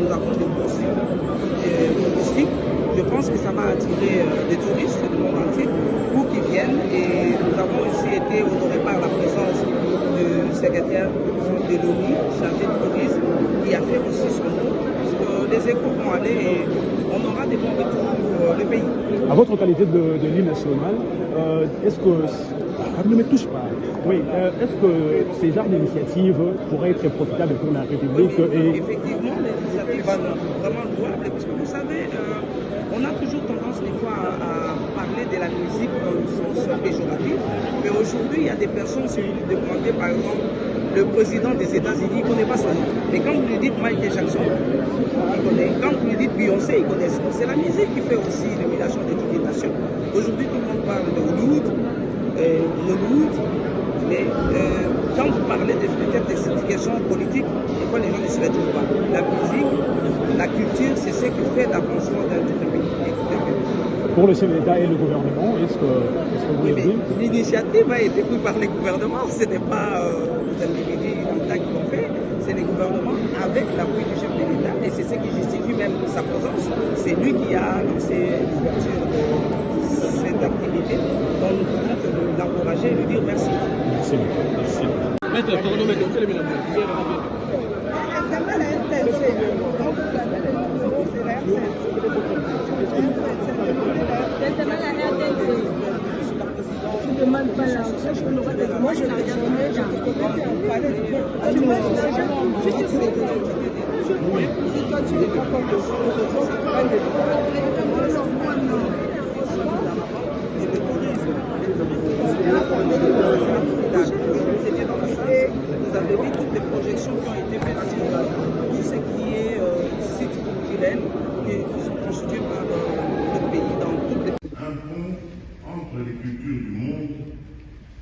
nous avons des bourses touristiques. Je pense que ça va attirer des touristes du monde entier pour qu'ils viennent. Et nous avons aussi été honorés par la présence du secrétaire de l'ONU chargé du tourisme qui a fait aussi son mot. Les échos vont aller et on aura des bons retours pour le pays. À votre qualité de l'île nationale, est-ce que, ne me touche pas, oui, est-ce que ces genres d'initiatives pourraient être profitables pour la République? Oui, effectivement, les initiatives sont vraiment louables parce que vous savez, on a toujours tendance des fois à parler de la musique dans le sens péjoratif, mais aujourd'hui il y a des personnes, si vous demandez par exemple le président des États-Unis, il ne connaît pas son nom. Mais quand vous lui dites Michael Jackson, il connaît. Quand vous lui dites Beyoncé, il connaît. C'est la musique qui fait aussi l'émulation de toutes les nations. Aujourd'hui, tout le monde parle de Hollywood, mais quand vous parlez peut-être des significations politiques, des fois les gens ne se retrouvent pas. La musique, la culture, c'est ce qui fait l'avancement d'un tout pays. Pour le chef d'État et le gouvernement, est-ce que vous le dites? L'initiative a été prise par les gouvernements, ce n'est pas les individus d'État qui l'ont fait, c'est les gouvernements avec l'appui du chef de l'État et c'est ce qui justifie même sa présence. C'est lui qui a lancé cette activité, donc nous pouvons l'encourager et lui dire merci. Merci. Merci. Maître, pardon, maître, vous allez me je ne demande pas là. Moi, je l'ai jamais. Si toi, tu n'es pas content, vous avez vu toutes les projections qui ont été faites sur tout ce qui est sites culturels qui sont constitués par le pays dans toutes les... Un pont entre les cultures du monde,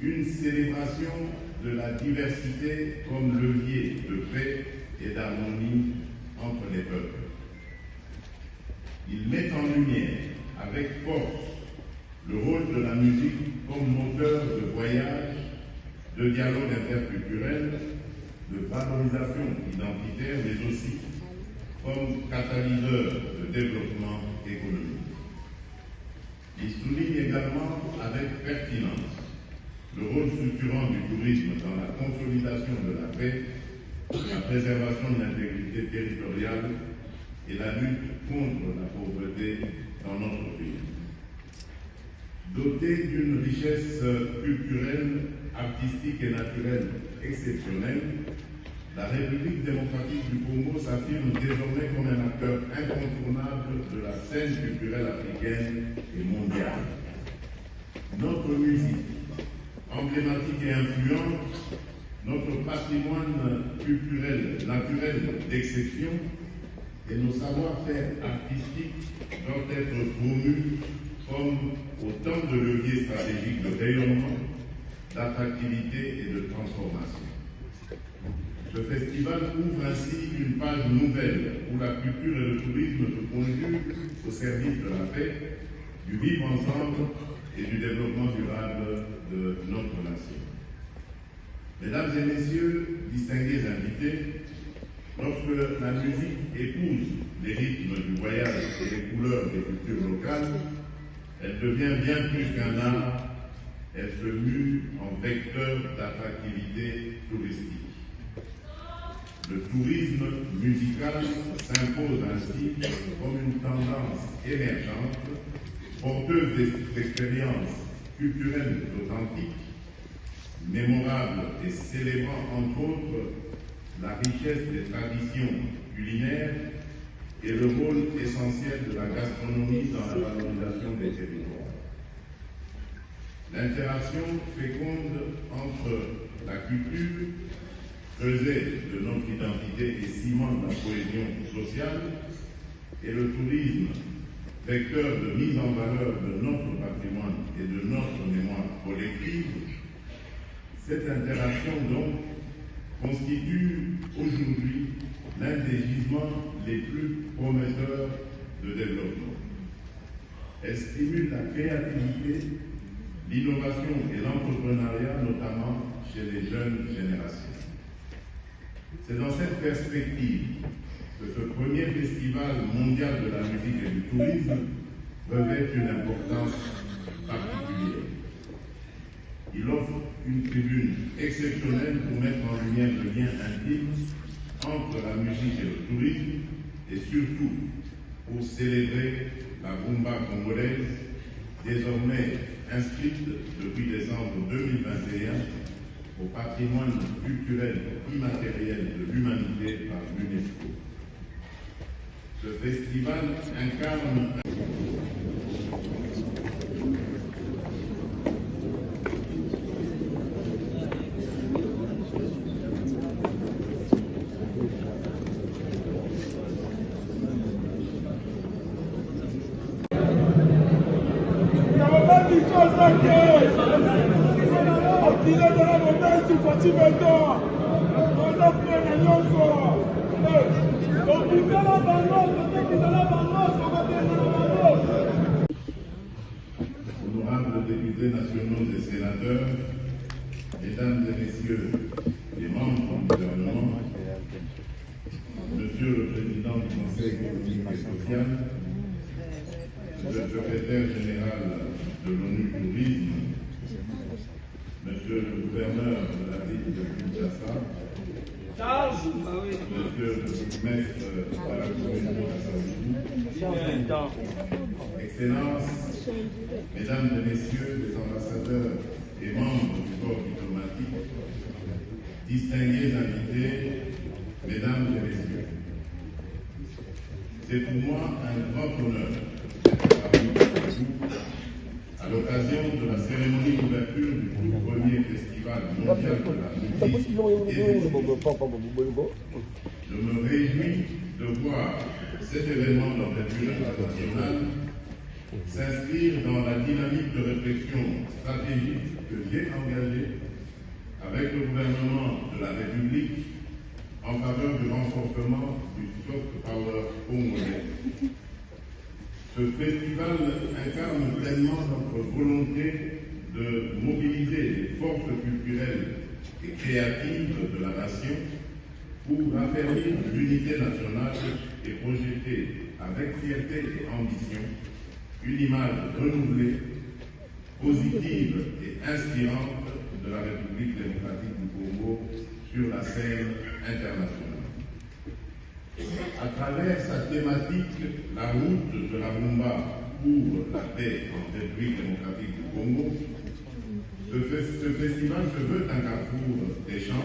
une célébration de la diversité comme levier de paix et d'harmonie entre les peuples. Il met en lumière avec force le rôle de la musique comme moteur de voyage, de dialogue interculturel, de valorisation identitaire, mais aussi comme catalyseur de développement économique. Il souligne également avec pertinence le rôle structurant du tourisme dans la consolidation de la paix, la préservation de l'intégrité territoriale et la lutte contre la pauvreté dans notre pays. Dotée d'une richesse culturelle, artistique et naturelle exceptionnelle, la République démocratique du Congo s'affirme désormais comme un acteur incontournable de la scène culturelle africaine et mondiale. Notre musique, emblématique et influente, notre patrimoine culturel naturel d'exception et nos savoir-faire artistiques doivent être promus comme autant de leviers stratégiques de rayonnement, d'attractivité et de transformation. Ce festival ouvre ainsi une page nouvelle où la culture et le tourisme se conjuguent au service de la paix, du vivre ensemble et du développement durable de notre nation. Mesdames et messieurs, distingués invités, lorsque la musique épouse les rythmes du voyage et les couleurs des cultures locales, elle devient bien plus qu'un art, elle se mue en vecteur d'attractivité touristique. Le tourisme musical s'impose ainsi comme une tendance émergente, porteuse d'expériences culturelles authentiques, mémorables et célébrant entre autres la richesse des traditions culinaires et le rôle essentiel de la gastronomie dans la valorisation des territoires. L'interaction féconde entre la culture, creuset de notre identité et ciment de la cohésion sociale, et le tourisme, vecteur de mise en valeur de notre patrimoine et de notre mémoire collective. Cette interaction donc constitue aujourd'hui l'un des gisements les plus prometteurs de développement. Elle stimule la créativité, l'innovation et l'entrepreneuriat, notamment chez les jeunes générations. C'est dans cette perspective que ce premier Festival mondial de la musique et du tourisme revêt une importance particulière. Il offre une tribune exceptionnelle pour mettre en lumière le lien intime entre la musique et le tourisme et surtout pour célébrer la rumba congolaise, désormais inscrite depuis décembre 2021 au patrimoine culturel immatériel de l'humanité par l'UNESCO. Ce festival incarne honorables députés nationaux et sénateurs, mesdames et messieurs les membres du gouvernement, monsieur le président du Conseil économique et social, monsieur le secrétaire général de l'ONU Tourisme, monsieur le gouverneur de la ville de Kinshasa, monsieur le bourgmestre de la commune de Saoudi, Excellences, mesdames et messieurs les ambassadeurs et membres du corps diplomatique, distingués invités, mesdames et messieurs, c'est pour moi un grand honneur d'être parmi vous à l'occasion de la cérémonie d'ouverture du tout premier festival mondial de la musique et du tourisme. Je me réjouis de voir cet événement d'envergure internationale s'inscrire dans la dynamique de réflexion stratégique que j'ai engagée avec le gouvernement de la République en faveur du renforcement du soft power congolais. Ce festival incarne pleinement notre volonté de mobiliser les forces culturelles et créatives de la nation pour affermir l'unité nationale et projeter avec fierté et ambition une image renouvelée, positive et inspirante de la République démocratique du Congo sur la scène internationale. À travers sa thématique, la route de la rumba pour la paix en République démocratique du Congo, ce festival se veut un carrefour d'échange